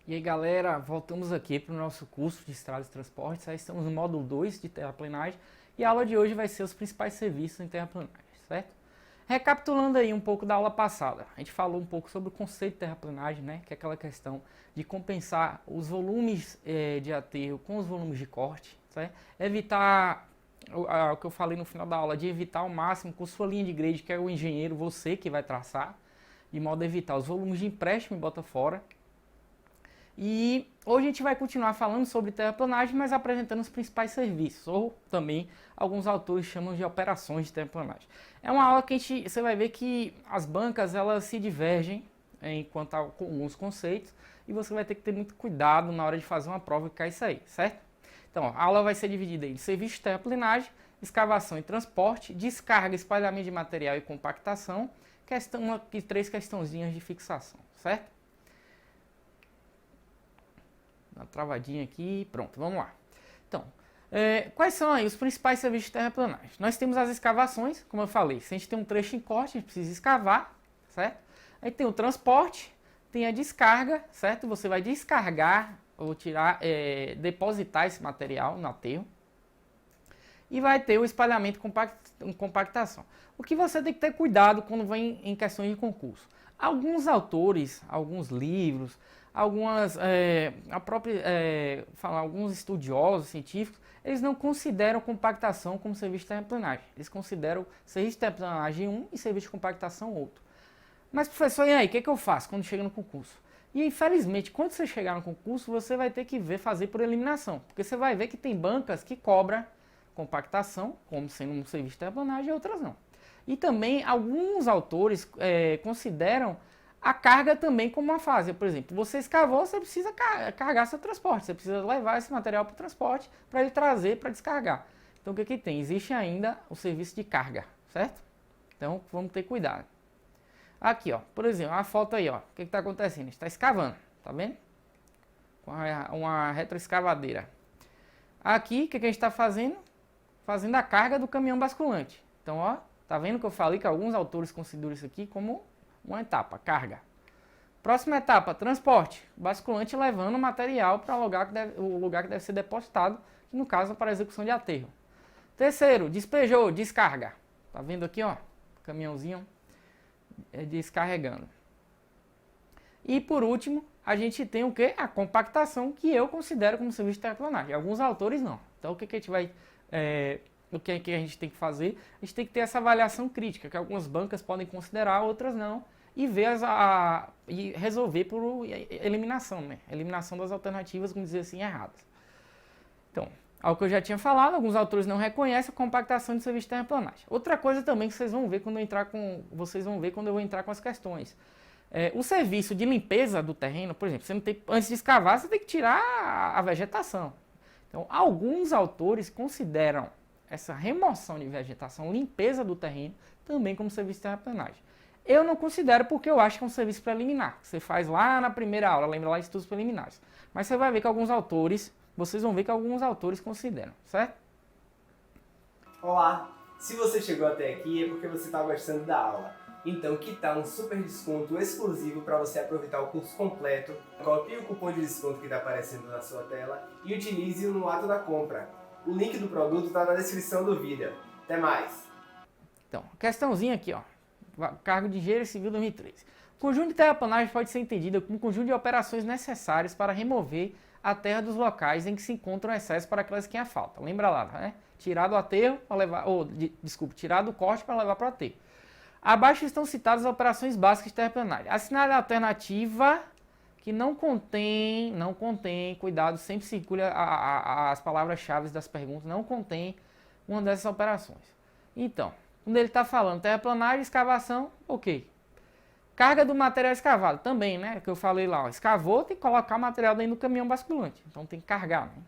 E aí galera, voltamos aqui para o nosso curso de Estradas e Transportes. Aí estamos no módulo 2 de terraplenagem e a aula de hoje vai ser os principais serviços em terraplenagem, certo? Recapitulando aí um pouco da aula passada, a gente falou um pouco sobre o conceito de terraplenagem, né? Que é aquela questão de compensar os volumes de aterro com os volumes de corte, certo? Evitar o que eu falei no final da aula, de evitar ao máximo com sua linha de grade, que é o engenheiro, você que vai traçar, de modo a evitar os volumes de empréstimo e bota fora. E hoje a gente vai continuar falando sobre terraplanagem, mas apresentando os principais serviços, ou também alguns autores chamam de operações de terraplanagem. É uma aula que você vai ver que as bancas elas se divergem quanto a alguns conceitos, e você vai ter que ter muito cuidado na hora de fazer uma prova que cai isso aí, certo? Então, a aula vai ser dividida em serviço de terraplenagem, escavação e transporte, descarga, espalhamento de material e compactação, três questãozinhas de fixação, certo? Uma travadinha aqui, pronto, vamos lá. Então, quais são aí os principais serviços de terraplanagem? Nós temos as escavações, como eu falei, se a gente tem um trecho em corte, a gente precisa escavar, certo? Aí tem o transporte, tem a descarga, certo? Você vai descargar ou tirar, depositar esse material no aterro. E vai ter o espalhamento e compactação. O que você tem que ter cuidado quando vem em questões de concurso? Alguns autores, alguns livros, alguns estudiosos científicos, eles não consideram compactação como serviço de terraplenagem. Eles consideram serviço de terraplenagem um e serviço de compactação outro. Mas professor, e aí, o que eu faço quando chega no concurso? E infelizmente, quando você chegar no concurso, você vai ter que fazer por eliminação. Porque você vai ver que tem bancas que cobram compactação, como sendo um serviço de terraplanagem, e outras não. E também alguns autores consideram a carga também como uma fase. Por exemplo, você escavou, você precisa carregar seu transporte, você precisa levar esse material para o transporte para ele trazer para descargar. Então o que tem? Existe ainda o serviço de carga, certo? Então vamos ter cuidado. Aqui, ó, por exemplo, a foto aí, ó, o que está acontecendo? A gente está escavando, tá vendo? Com uma retroescavadeira. Aqui, o que a gente está fazendo? Fazendo a carga do caminhão basculante. Então, ó, tá vendo que eu falei que alguns autores consideram isso aqui como uma etapa, carga. Próxima etapa, transporte. Basculante levando o material para o lugar que deve ser depositado, que no caso é para a execução de aterro. Terceiro, despejou, descarga. Tá vendo aqui, ó, caminhãozinho descarregando. E por último, a gente tem o que? A compactação, que eu considero como serviço de terraplanagem. Alguns autores não. Então o que a gente vai... o que a gente tem que fazer? A gente tem que ter essa avaliação crítica, que algumas bancas podem considerar, outras não, e ver e resolver por eliminação, né? Eliminação das alternativas, vamos dizer assim, erradas. Então, algo que eu já tinha falado, alguns autores não reconhecem a compactação de serviço de terraplanagem. Outra coisa também que vocês vão ver quando eu vou entrar com as questões. O serviço de limpeza do terreno, por exemplo, antes de escavar, você tem que tirar a vegetação. Então, alguns autores consideram essa remoção de vegetação, limpeza do terreno, também como serviço de terraplenagem. Eu não considero porque eu acho que é um serviço preliminar, que você faz lá na primeira aula, lembra lá de estudos preliminares. Mas você vai ver que vocês vão ver que alguns autores consideram, certo? Olá! Se você chegou até aqui é porque você está gostando da aula. Então, que tal um super desconto exclusivo para você aproveitar o curso completo? Copie o cupom de desconto que está aparecendo na sua tela e utilize-o no ato da compra. O link do produto está na descrição do vídeo. Até mais! Então, questãozinha aqui, ó. Cargo de Engenheiro Civil 2013. O conjunto de terraplanagem pode ser entendido como um conjunto de operações necessárias para remover a terra dos locais em que se encontram excessos para aquelas que há falta. Lembra lá, né? Tirar do aterro para levar, tirar do corte para levar para o aterro. Abaixo estão citadas as operações básicas de terraplanagem. Assinale a alternativa que não contém, cuidado, sempre circule as palavras-chave das perguntas, não contém uma dessas operações. Então, quando ele está falando terraplanagem, escavação, ok. Carga do material escavado, também, né? Que eu falei lá, ó, escavou, tem que colocar o material dentro do caminhão basculante. Então tem que carregar, né?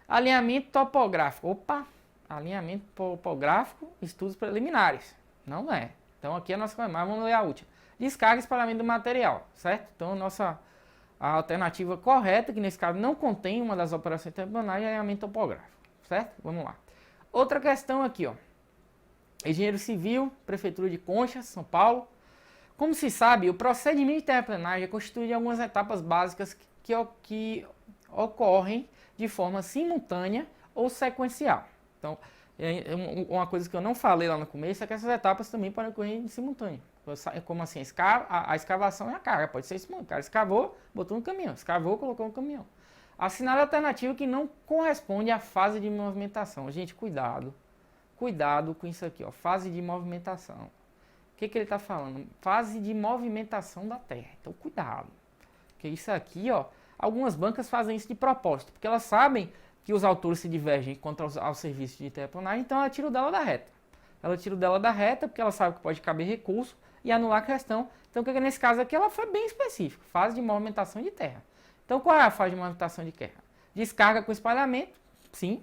Alinhamento topográfico. Opa! Alinhamento topográfico, estudos preliminares. Não é. Então aqui é a nossa coisa, mas vamos ler a última. Descarga e espalhamento do material, certo? Então a alternativa correta, que nesse caso não contém uma das operações de terraplanagem, é alinhamento topográfico, certo? Vamos lá. Outra questão aqui, ó. Engenheiro Civil, Prefeitura de Conchas, São Paulo. Como se sabe, o procedimento de terraplanagem é constituído de algumas etapas básicas que ocorrem de forma simultânea ou sequencial. Então, uma coisa que eu não falei lá no começo é que essas etapas também podem ocorrer em simultâneo. Como assim? A escavação e a carga. Pode ser simultâneo. O cara escavou, botou no caminhão. Escavou, colocou no caminhão. Assinale alternativo que não corresponde à fase de movimentação. Gente, cuidado. Cuidado com isso aqui, ó. Fase de movimentação. O que ele está falando? Fase de movimentação da Terra. Então, cuidado. Porque isso aqui, ó, algumas bancas fazem isso de propósito, porque elas sabem que os autores se divergem quanto ao serviço de terraplanagem, então ela tira o dela da reta. Ela tira o dela da reta porque ela sabe que pode caber recurso e anular a questão. Então, nesse caso aqui, ela foi bem específica. Fase de movimentação de terra. Então, qual é a fase de movimentação de terra? Descarga com espalhamento, sim.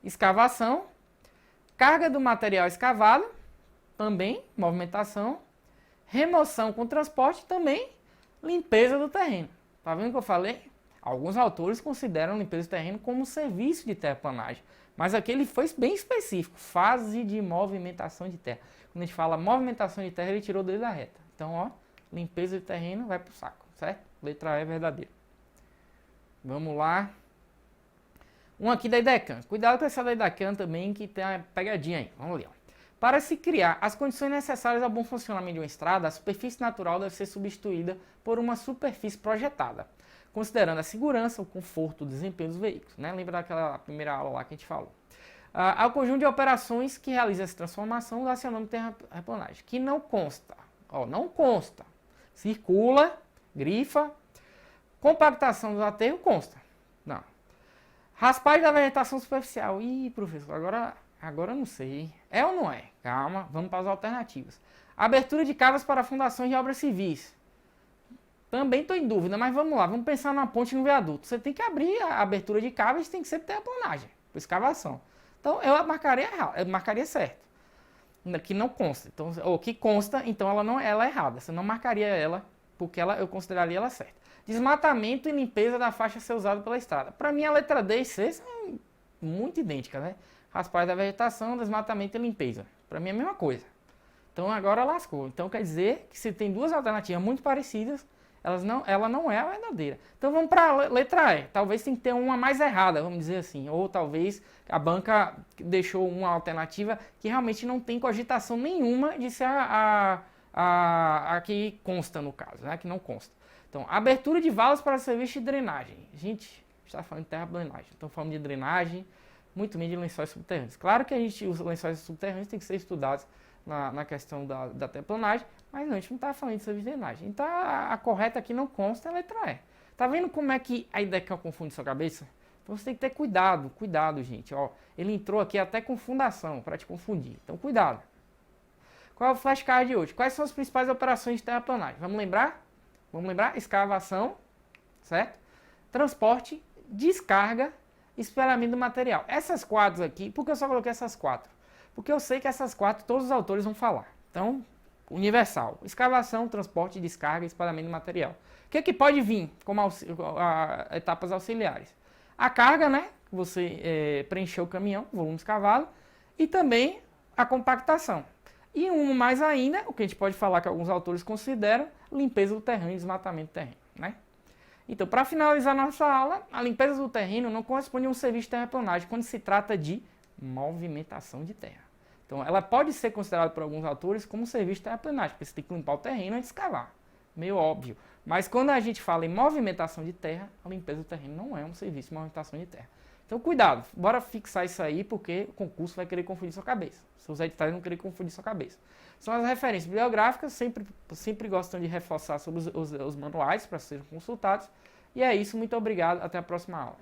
Escavação. Carga do material escavado, também, movimentação. Remoção com transporte, também. Limpeza do terreno. Tá vendo o que eu falei? Alguns autores consideram limpeza do terreno como serviço de terraplanagem. Mas aqui ele foi bem específico. Fase de movimentação de terra. Quando a gente fala movimentação de terra, ele tirou dele da reta. Então, ó, limpeza de terreno vai pro saco, certo? Letra E é verdadeira. Vamos lá. Um aqui da IDECAN. Cuidado com essa da IDECAN também, que tem uma pegadinha aí. Vamos ali, ó. Para se criar as condições necessárias ao bom funcionamento de uma estrada, a superfície natural deve ser substituída por uma superfície projetada, considerando a segurança, o conforto, o desempenho dos veículos. Né? Lembra daquela primeira aula lá que a gente falou. Ao conjunto de operações que realiza essa transformação, dá seu nome de terraplanagem, que não consta. Ó, não consta. Circula, grifa, compactação do aterro consta. Não. Raspagem da vegetação superficial. Ih, professor, agora eu não sei. É ou não é? Calma, vamos para as alternativas. Abertura de cavas para fundações de obras civis. Também estou em dúvida, mas vamos lá. Vamos pensar numa ponte no viaduto. Você tem que abrir a abertura de cavas, tem que ser terraplanagem, por escavação. Então eu marcaria errado, eu marcaria certo. Que não consta. Então, ou que consta, então ela é errada. Você não marcaria ela, porque eu consideraria ela certa. Desmatamento e limpeza da faixa a ser usada pela estrada. Para mim, a letra D e C são muito idênticas, né? Raspagem da vegetação, desmatamento e limpeza. Para mim é a mesma coisa. Então agora lascou. Então quer dizer que se tem duas alternativas muito parecidas, ela não é a verdadeira. Então vamos para a letra E. Talvez tenha que ter uma mais errada, vamos dizer assim. Ou talvez a banca deixou uma alternativa que realmente não tem cogitação nenhuma de ser a que consta no caso, né? Que não consta. Então, abertura de valas para serviço de drenagem. Gente, está falando de terraplanagem. Estamos falando de drenagem, muito menos de lençóis subterrâneos. Claro que os lençóis subterrâneos têm que ser estudados na questão da terraplanagem, mas não, a gente não está falando de serviço de drenagem. Então, a correta aqui não consta, a letra E. Tá vendo como é que a IDECAN confunde sua cabeça? Então, você tem que ter cuidado, gente. Ó, ele entrou aqui até com fundação, para te confundir. Então, cuidado. Qual é o flashcard de hoje? Quais são as principais operações de terraplanagem? Vamos lembrar? Escavação, certo? Transporte, descarga, espelhamento do material. Essas quatro aqui, por que eu só coloquei essas quatro? Porque eu sei que essas quatro todos os autores vão falar. Então, universal. Escavação, transporte, descarga, espelhamento do material. O que pode vir como etapas auxiliares? A carga, né? Você preencheu o caminhão, volume escavado, e também a compactação. E mais ainda, o que a gente pode falar que alguns autores consideram, limpeza do terreno e desmatamento do terreno, né? Então, para finalizar nossa aula, a limpeza do terreno não corresponde a um serviço de terraplanagem quando se trata de movimentação de terra. Então, ela pode ser considerada por alguns autores como um serviço de terraplanagem, porque você tem que limpar o terreno antes de escavar. Meio óbvio. Mas quando a gente fala em movimentação de terra, a limpeza do terreno não é um serviço de movimentação de terra. Então, cuidado, bora fixar isso aí, porque o concurso vai querer confundir sua cabeça. Seus editais vão querer confundir sua cabeça. São as referências bibliográficas, sempre gostam de reforçar sobre os manuais para serem consultados. E é isso, muito obrigado, até a próxima aula.